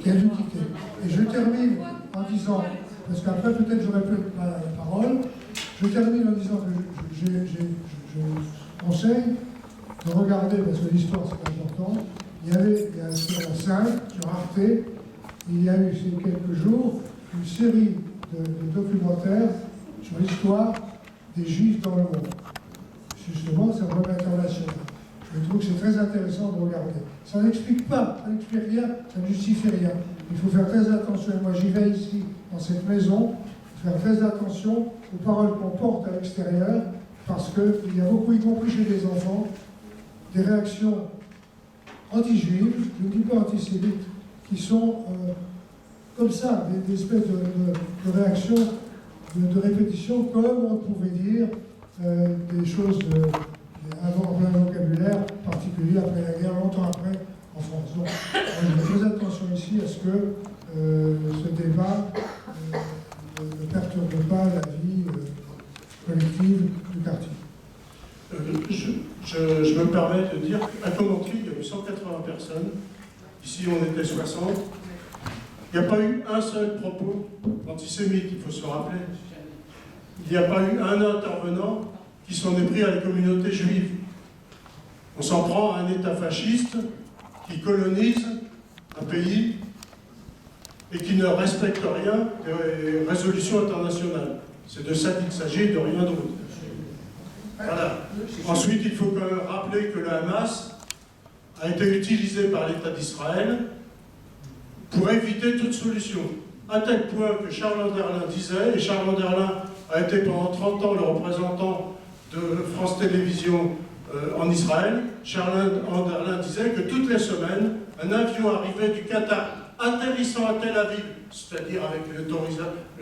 Speaker 3: qui a dû quitter. Et je termine en disant, parce qu'après peut-être j'aurai plus la parole, je termine en disant que je conseille de regarder, parce que l'histoire c'est important, il y a sur la 5, sur Arte, il y a eu ces quelques jours une série de documentaires sur l'histoire des Juifs dans le monde. Justement, c'est un problème international. Je trouve que c'est très intéressant de regarder. Ça n'explique pas, ça n'explique rien, ça ne justifie rien. Il faut faire très attention, et moi j'y vais ici, dans cette maison, faire très attention aux paroles qu'on porte à l'extérieur, parce qu'il y a beaucoup, y compris chez les enfants, des réactions anti-juives, je ne dis pas antisémites, qui sont comme ça, des espèces de réactions, de répétition, comme on pouvait dire des choses avant un vocabulaire particulier après la guerre, longtemps après, en France. Donc, je fais très attention ici à ce que ce débat ne perturbe pas la vie collective du quartier.
Speaker 6: Je me permets de dire qu'à Commentry, il y a eu 180 personnes. Ici, on était 60. Il n'y a pas eu un seul propos antisémite, il faut se rappeler. Il n'y a pas eu un intervenant qui s'en est pris à la communauté juive. On s'en prend à un État fasciste qui colonise un pays et qui ne respecte rien des résolutions internationales. C'est de ça qu'il s'agit, de rien d'autre. Voilà. Ensuite, il faut quand même rappeler que le Hamas a été utilisé par l'État d'Israël pour éviter toute solution. À tel point que Charles Anderlin disait, et Charles Anderlin a été pendant 30 ans le représentant de France Télévisions en Israël, Charles Anderlin disait que toutes les semaines, un avion arrivait du Qatar, atterrissant à Tel Aviv, c'est-à-dire avec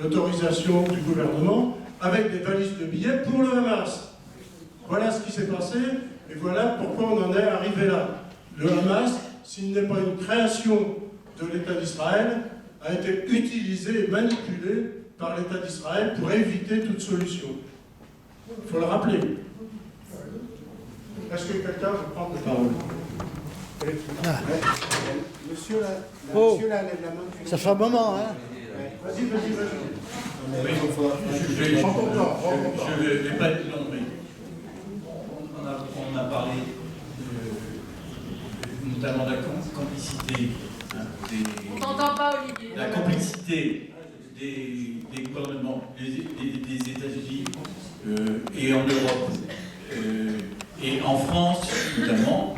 Speaker 6: l'autorisation du gouvernement, avec des valises de billets pour le Hamas. Voilà ce qui s'est passé, et voilà pourquoi on en est arrivé là. Le Hamas, s'il n'est pas une création de l'État d'Israël, a été utilisé et manipulé par l'État d'Israël pour éviter toute solution. Il faut le rappeler. Est-ce que quelqu'un veut prendre la parole?
Speaker 4: Ah.
Speaker 10: Monsieur là,
Speaker 4: Oh.
Speaker 10: monsieur là, lève la main.
Speaker 4: Ça fait un moment, hein.
Speaker 10: Vas-y.
Speaker 11: Je ne vais pas être long, mais on a parlé notamment de la complicité,
Speaker 7: On t'entend pas, Olivier.
Speaker 11: la complicité des gouvernements des États-Unis et en Europe et en France notamment.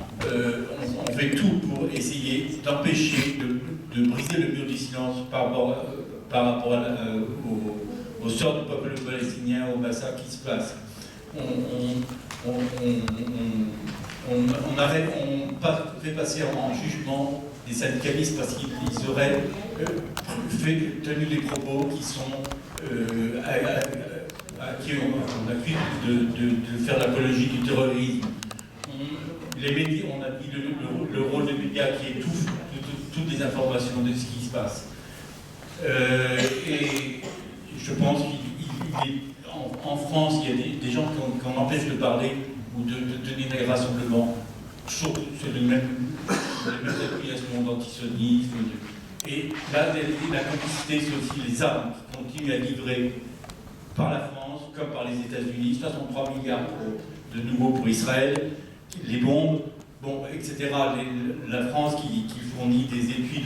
Speaker 11: On fait tout pour essayer d'empêcher, de briser le mur du silence par rapport au sort du peuple palestinien, au massacre qui se passe. On fait passer en jugement des syndicalistes parce qu'ils auraient tenu des propos qui sont à qui on accuse de faire l'apologie du terrorisme. Les médias, on a dit le rôle des médias qui étouffe toutes les informations de ce qui se passe. Et je pense qu'en France, il y a des gens qu'on empêche de parler ou de tenir des rassemblements. C'est les mêmes accusations d'antisionisme. Et là, la complicité, c'est aussi les armes qui continuent à livrer par la France, comme par les États-Unis. 63 milliards de nouveau pour Israël. Les bombes, bon, etc. La France qui fournit des étuis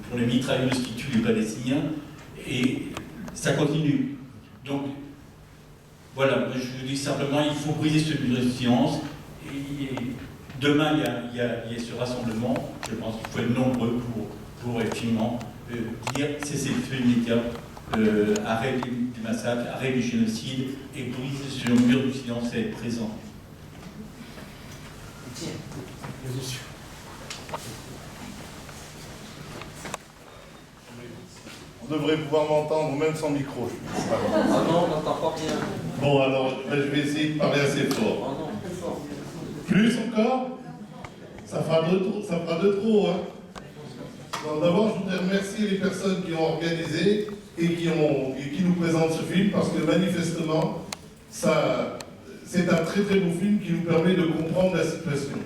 Speaker 11: pour les mitrailleuses qui tuent les Palestiniens, et ça continue. Donc, voilà, je dis simplement, il faut briser ce mur de silence. Et demain, il y a ce rassemblement. Je pense qu'il faut être nombreux pour effectivement dire cessez le feu immédiat, arrêt des massacres, arrêt du génocide, et briser ce mur du silence et être présent.
Speaker 12: On devrait pouvoir m'entendre même sans micro.
Speaker 13: Ah non, on n'entend pas bien.
Speaker 12: Bon, alors je vais essayer de parler assez fort.
Speaker 13: Ah non, plus fort.
Speaker 12: Plus encore? Ça fera de trop, hein. Donc, d'abord, je voudrais remercier les personnes qui ont organisé et qui nous présentent ce film, parce que manifestement, c'est un très très beau film qui nous permet de comprendre la situation.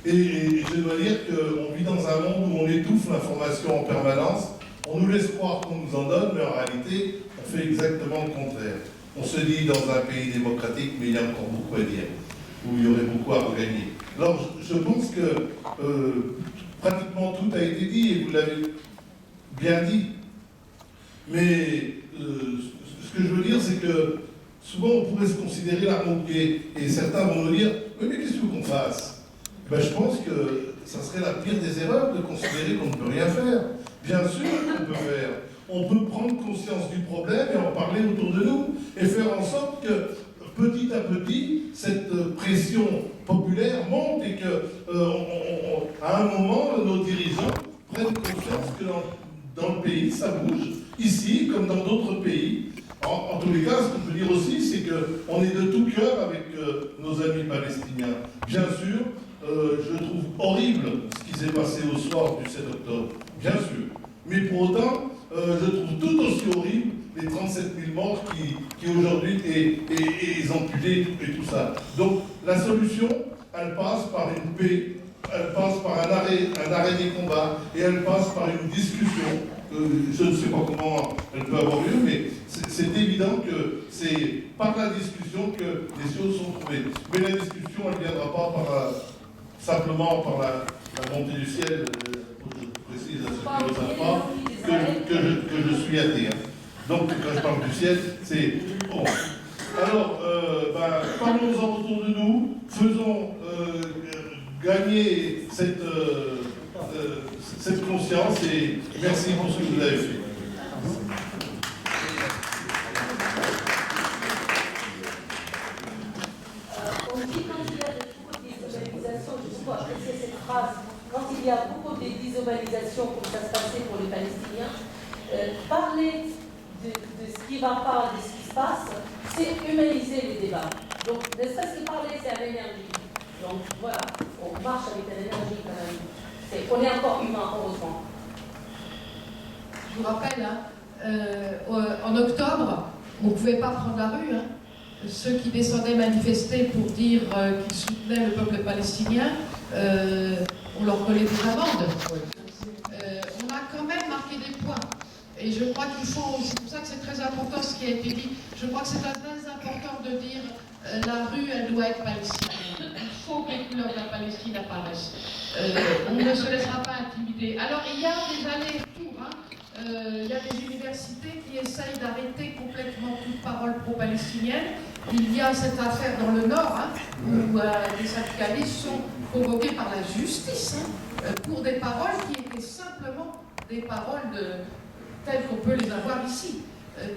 Speaker 12: Et je dois dire qu'on vit dans un monde où on étouffe l'information en permanence. On nous laisse croire qu'on nous en donne, mais en réalité, on fait exactement le contraire. On se dit dans un pays démocratique, mais il y a encore beaucoup à dire, où il y aurait beaucoup à regagner. Alors, je pense que pratiquement tout a été dit, et vous l'avez bien dit. Mais ce que je veux dire, c'est que souvent, on pourrait se considérer l'arme au pied, et certains vont nous dire « Oui, mais qu'est-ce que vous qu'on fasse ?» Ben, je pense que ça serait la pire des erreurs de considérer qu'on ne peut rien faire. Bien sûr qu'on peut faire. On peut prendre conscience du problème et en parler autour de nous et faire en sorte que petit à petit, cette pression populaire monte et que à un moment, nos dirigeants prennent conscience que dans le pays, ça bouge. Ici, comme dans d'autres pays. En tous les cas, ce qu'on peut dire aussi, c'est qu'on est de tout cœur avec nos amis palestiniens. Bien sûr, je trouve horrible ce qui s'est passé au soir du 7 octobre, bien sûr. Mais pour autant, je trouve tout aussi horrible les 37 000 morts qui aujourd'hui, et les ampulés et tout ça. Donc la solution, elle passe par une paix, elle passe par un arrêt des combats, et elle passe par une discussion. Je ne sais pas comment elle peut avoir lieu, mais c'est évident que c'est par la discussion que les choses sont trouvées. Mais la discussion, elle ne viendra pas simplement par la montée du ciel. Je précise à ceux qui ne le savent pas que je suis athée. Hein. Donc quand je parle du ciel, c'est bon. Alors, parlons-en autour de nous, faisons gagner cette conscience, et merci pour ce que vous avez fait.
Speaker 14: On dit quand il y a beaucoup de désobélisation, je trouve apprécier cette phrase, quand il y a beaucoup de désobélisation comme ça se passait pour les Palestiniens, parler de ce qui ne va pas, de ce qui se passe, c'est humaniser les débats. Donc, ne serait-ce que parler, c'est à l'énergie. Donc voilà, on marche avec de l'énergie quand même. On est encore humain, heureusement.
Speaker 2: Je vous rappelle, en octobre, on ne pouvait pas prendre la rue. Ceux qui descendaient manifester pour dire qu'ils soutenaient le peuple palestinien on leur connaît des amendes. On a quand même marqué des points. Et je crois qu'il faut, c'est pour ça que c'est très important ce qui a été dit, je crois que c'est très important de dire la rue, elle doit être palestinienne. Il faut que les couleurs de la Palestine apparaissent. On ne se laissera pas intimider. Alors il y a des allers-retours, hein. Il y a des universités qui essayent d'arrêter complètement toute parole pro-palestinienne. Il y a cette affaire dans le Nord, hein, où des syndicalistes sont convoqués par la justice, hein, pour des paroles qui étaient simplement des paroles telles qu'on peut les avoir ici.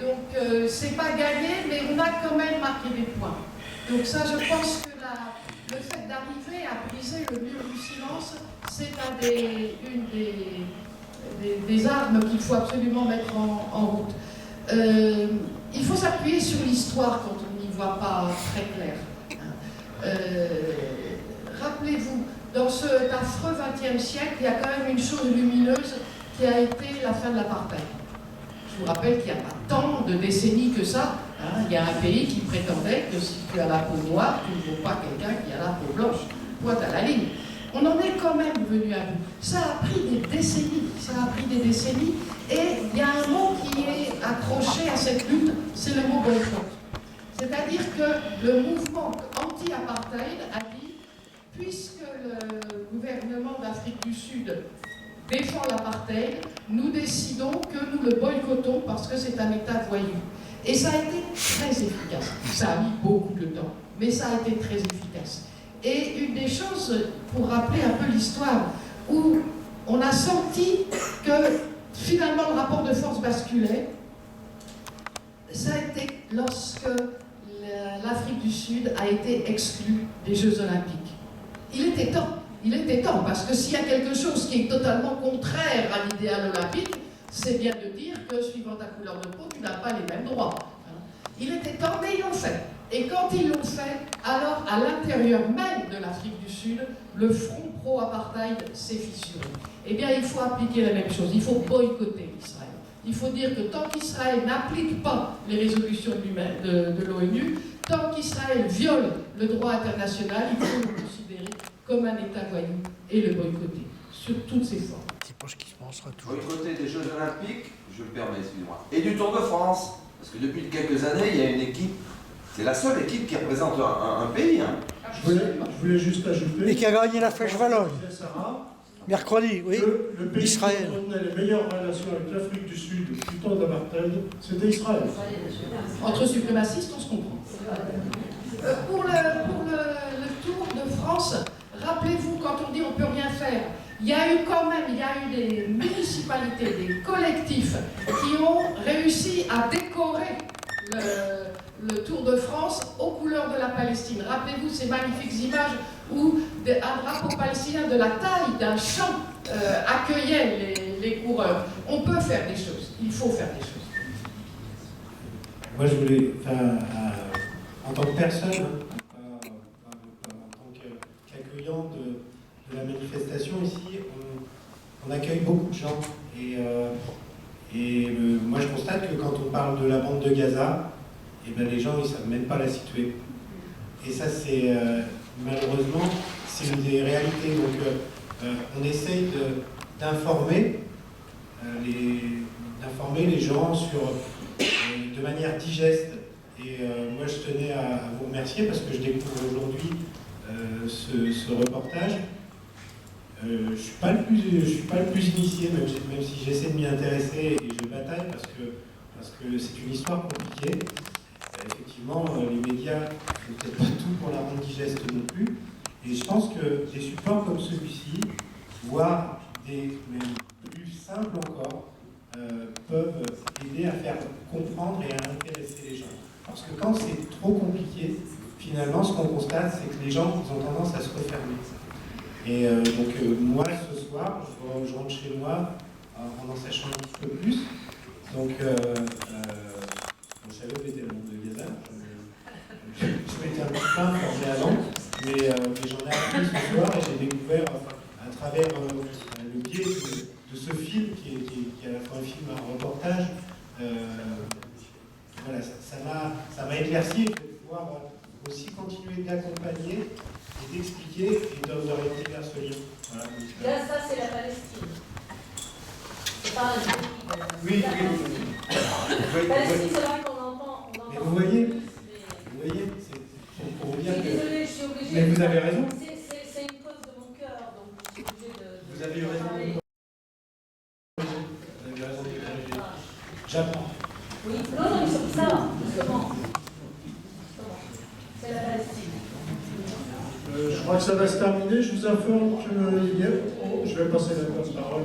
Speaker 2: Donc c'est pas gagné, mais on a quand même marqué des points. Donc ça, je pense que le fait d'arriver à briser le mur du silence, c'est une des armes qu'il faut absolument mettre en route. Il faut s'appuyer sur l'histoire quand on n'y voit pas très clair. Rappelez-vous, dans cet affreux XXe siècle, il y a quand même une chose lumineuse qui a été la fin de l'apartheid. Je vous rappelle qu'il n'y a pas tant de décennies que ça. Hein. Il y a un pays qui prétendait que si tu as la peau noire, tu ne vaux pas quelqu'un qui a la peau blanche. Pointe à la ligne. On en est quand même venu à bout. Ça a pris des décennies. Ça a pris des décennies. Et il y a un mot qui est accroché à cette lutte, c'est le mot boycott. C'est-à-dire que le mouvement anti-apartheid a dit, puisque le gouvernement d'Afrique du Sud défend l'apartheid, nous décidons que nous le boycottons parce que c'est un État voyou. Et ça a été très efficace. Ça a mis beaucoup de temps, mais ça a été très efficace. Et une des choses, pour rappeler un peu l'histoire, où on a senti que finalement le rapport de force basculait, ça a été lorsque l'Afrique du Sud a été exclue des Jeux Olympiques. Il était temps, parce que s'il y a quelque chose qui est totalement contraire à l'idéal olympique, c'est bien de dire que, suivant ta couleur de peau, tu n'as pas les mêmes droits. Il était temps, mais ils l'ont fait. Et quand ils l'ont fait, alors, à l'intérieur même de l'Afrique du Sud, le front pro-apartheid s'est fissuré. Eh bien, il faut appliquer la même chose. Il faut boycotter Israël. Il faut dire que tant qu'Israël n'applique pas les résolutions de l'ONU, tant qu'Israël viole le droit international, il faut le considérer comme un État voyou et le boycotter sur toutes ses formes.
Speaker 13: Boycotter des Jeux Olympiques, je me permets, excusez-moi, et du Tour de France, parce que depuis quelques années, il y a une équipe, c'est la seule équipe qui représente un pays. Hein.
Speaker 6: Je voulais juste ajouter...
Speaker 4: Et qui a gagné la Flèche Wallonne. Mercredi, oui.
Speaker 6: Le pays
Speaker 4: Israël.
Speaker 6: qui entretenait les meilleures relations avec l'Afrique du Sud du temps d'apartheid, c'était Israël.
Speaker 2: Entre suprémacistes, on se comprend. Pour le Tour de France, rappelez-vous, quand on dit on ne peut rien faire, il y a eu des municipalités, des collectifs qui ont réussi à décorer le Tour de France aux couleurs de la Palestine. Rappelez-vous ces magnifiques images où un drapeau palestinien de la taille d'un champ accueillait les coureurs. On peut faire des choses, il faut faire des choses.
Speaker 1: Moi je voulais, en tant que personne, en tant qu'accueillant de la manifestation ici, on accueille beaucoup de gens. Et moi je constate que quand on parle de la bande de Gaza, eh ben, les gens ils ne savent même pas la situer. Et ça c'est malheureusement c'est une des réalités. Donc on essaye d'informer les gens de manière digeste. Et moi je tenais à vous remercier parce que je découvre aujourd'hui ce reportage. Je suis pas le plus initié, même si j'essaie de m'y intéresser et je bataille parce que c'est une histoire compliquée. Effectivement, les médias ne font peut-être pas tout pour la rendre digeste non plus. Et je pense que des supports comme celui-ci, voire des même plus simples encore, peuvent aider à faire comprendre et à intéresser les gens. Parce que quand c'est trop compliqué, finalement, ce qu'on constate, c'est que les gens ont tendance à se refermer. Et donc moi, ce soir, je rentre chez moi en sachant un petit peu plus. Donc, je savais où était le monde de Gaza. Je m'étais un petit peu informé avant, mais j'en ai appris ce soir et j'ai découvert, à travers le biais de ce film, qui est à la fois un film, un reportage, voilà, ça m'a éclairci et de pouvoir aussi continuer d'accompagner et d'expliquer et d'orienter vers ce lien. Voilà.
Speaker 14: Là, ça, c'est la Palestine. C'est pas un pays.
Speaker 1: Oui,
Speaker 14: La
Speaker 1: oui.
Speaker 14: Palestine, c'est vrai qu'on entend.
Speaker 1: Mais vous voyez, c'est pour vous dire
Speaker 14: Je suis
Speaker 1: que...
Speaker 14: désolée, je suis obligée.
Speaker 1: Mais vous avez raison.
Speaker 14: C'est une cause de mon cœur, donc je suis obligée de.
Speaker 1: Vous avez raison.
Speaker 14: parler.
Speaker 1: Vous avez raison de corriger. J'apprends.
Speaker 14: Oui, non, mais ça, justement. C'est la Palestine.
Speaker 6: Je crois que ça va se terminer. Je vous informe que hier, je vais passer la parole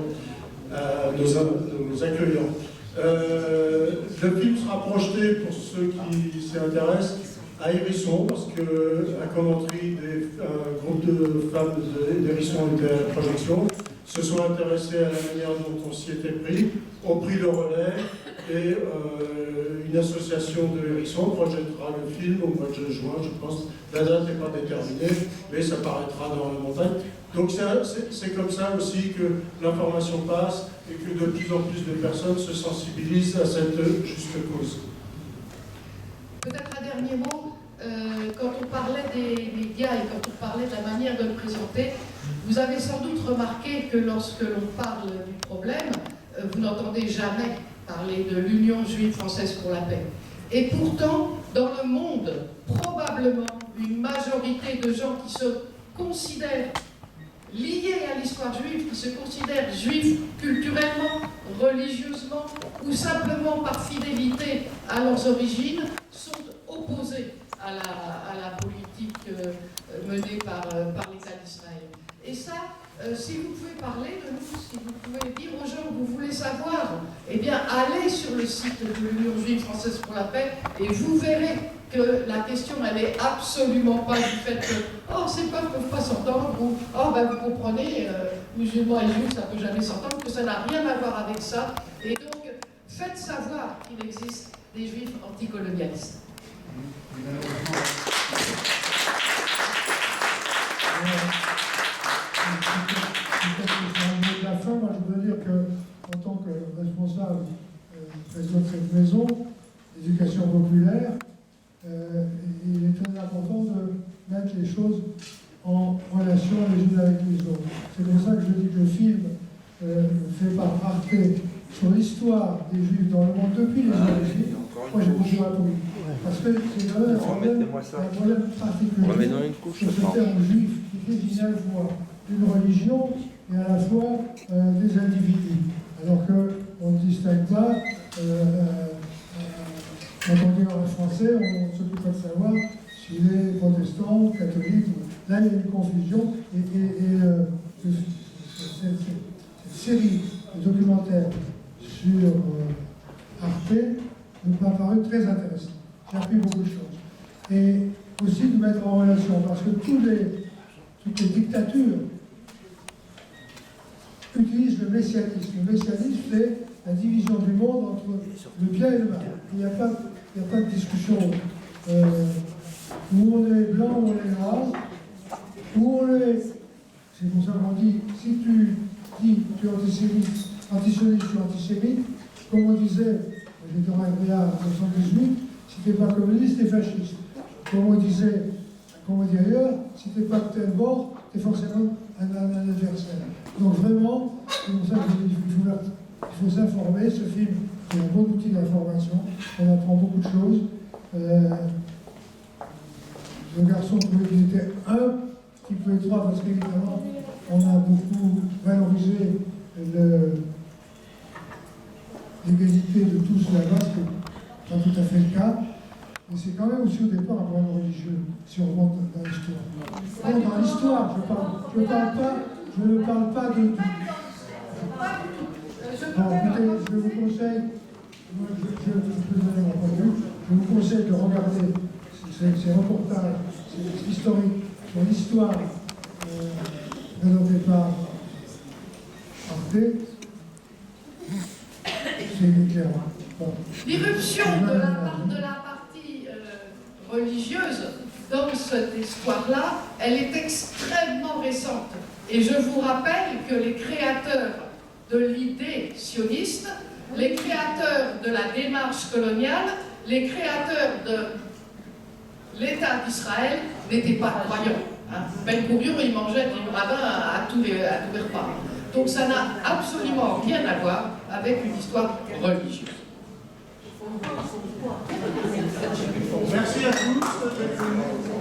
Speaker 6: à nos accueillants. Le film sera projeté, pour ceux qui s'y intéressent, à Hérisson, parce qu'à Commentry, un groupe de femmes d'Hérisson était à la projection, se sont intéressés à la manière dont on s'y était pris, ont pris le relais, et une association de Hérisson projettera le film au mois de juin, je pense. La date n'est pas déterminée, mais ça paraîtra dans la montagne. Donc c'est comme ça aussi que l'information passe et que de plus en plus de personnes se sensibilisent à cette juste cause.
Speaker 2: Peut-être un dernier mot, quand on parlait des médias et quand on parlait de la manière de le présenter, vous avez sans doute remarqué que lorsque l'on parle du problème, vous n'entendez jamais parler de l'Union juive française pour la paix. Et pourtant, dans le monde, probablement une majorité de gens qui se considèrent liés à l'histoire juive, qui se considèrent juifs culturellement, religieusement ou simplement par fidélité à leurs origines, sont opposés à la politique menée par l'État d'Israël. Et ça, si vous pouvez parler de nous, si vous pouvez dire aux gens que vous voulez savoir, eh bien, allez sur le site de l'Union juive française pour la paix et vous verrez que la question, elle n'est absolument pas du fait que « Oh, ces peuples ne peuvent pas s'entendre » ou « Oh, ben vous comprenez, musulmans et juifs, ça ne peut jamais s'entendre », que ça n'a rien à voir avec ça. Et donc, faites savoir qu'il existe des juifs anticolonialistes.
Speaker 3: De la fin, moi je veux dire que, en tant que responsable président de cette maison, d'éducation populaire, il est très important de mettre les choses en relation les unes avec les autres. C'est pour ça que je dis que le film fait par Arte sur l'histoire des Juifs dans le monde depuis les origines. Moi j'ai beaucoup appris. Parce que c'est quand même un problème particulier sur ce terme juif qui désigne à la fois une religion et à la fois des individus. Alors qu'on ne distingue pas, quand on dit en français, on ne s'occupe pas de savoir s'il est protestant ou catholique. Là, il y a une confusion et cette série de documentaires sur Arte m'a paru très intéressante. J'ai appris beaucoup de choses. Et aussi de mettre en relation, parce que toutes les dictatures utilisent le messianisme. Le messianisme, c'est la division du monde entre le bien et le mal. Il n'y a pas de discussion où on est blanc, où on est noir, où on est... C'est pour ça qu'on dit, si tu dis que tu es antisioniste ou antisémite, comme on disait, j'étais en RDA en 1978, si tu n'es pas communiste, tu es fasciste. Comme on disait ailleurs, si tu n'es pas de tel bord, tu es forcément un adversaire. Donc vraiment, c'est pour ça qu'il faut s'informer. Ce film est un bon outil d'information. On apprend beaucoup de choses. Le garçon trouvait qu'il était un, qui peut être trois, parce qu'évidemment, on a beaucoup valorisé l'égalité de tous là-bas, ce qui n'est pas tout à fait le cas. Mais c'est quand même aussi au départ un problème religieux, si on remonte dans l'histoire. Non, dans l'histoire, je ne parle pas de tout. Bon, écoutez, je vous conseille, je peux donner mon point de vue, je vous conseille de regarder ces reportages, ces historiques sur l'histoire présentés par Arte. C'est clair. Bon.
Speaker 2: L'irruption de la partie religieuse dans cette histoire-là, elle est extrêmement récente. Et je vous rappelle que les créateurs de l'idée sioniste, les créateurs de la démarche coloniale, les créateurs de l'État d'Israël n'étaient pas croyants. Ben Gurion, il mangeait du radin à tous les repas. Donc ça n'a absolument rien à voir avec une histoire religieuse.
Speaker 10: Merci à tous.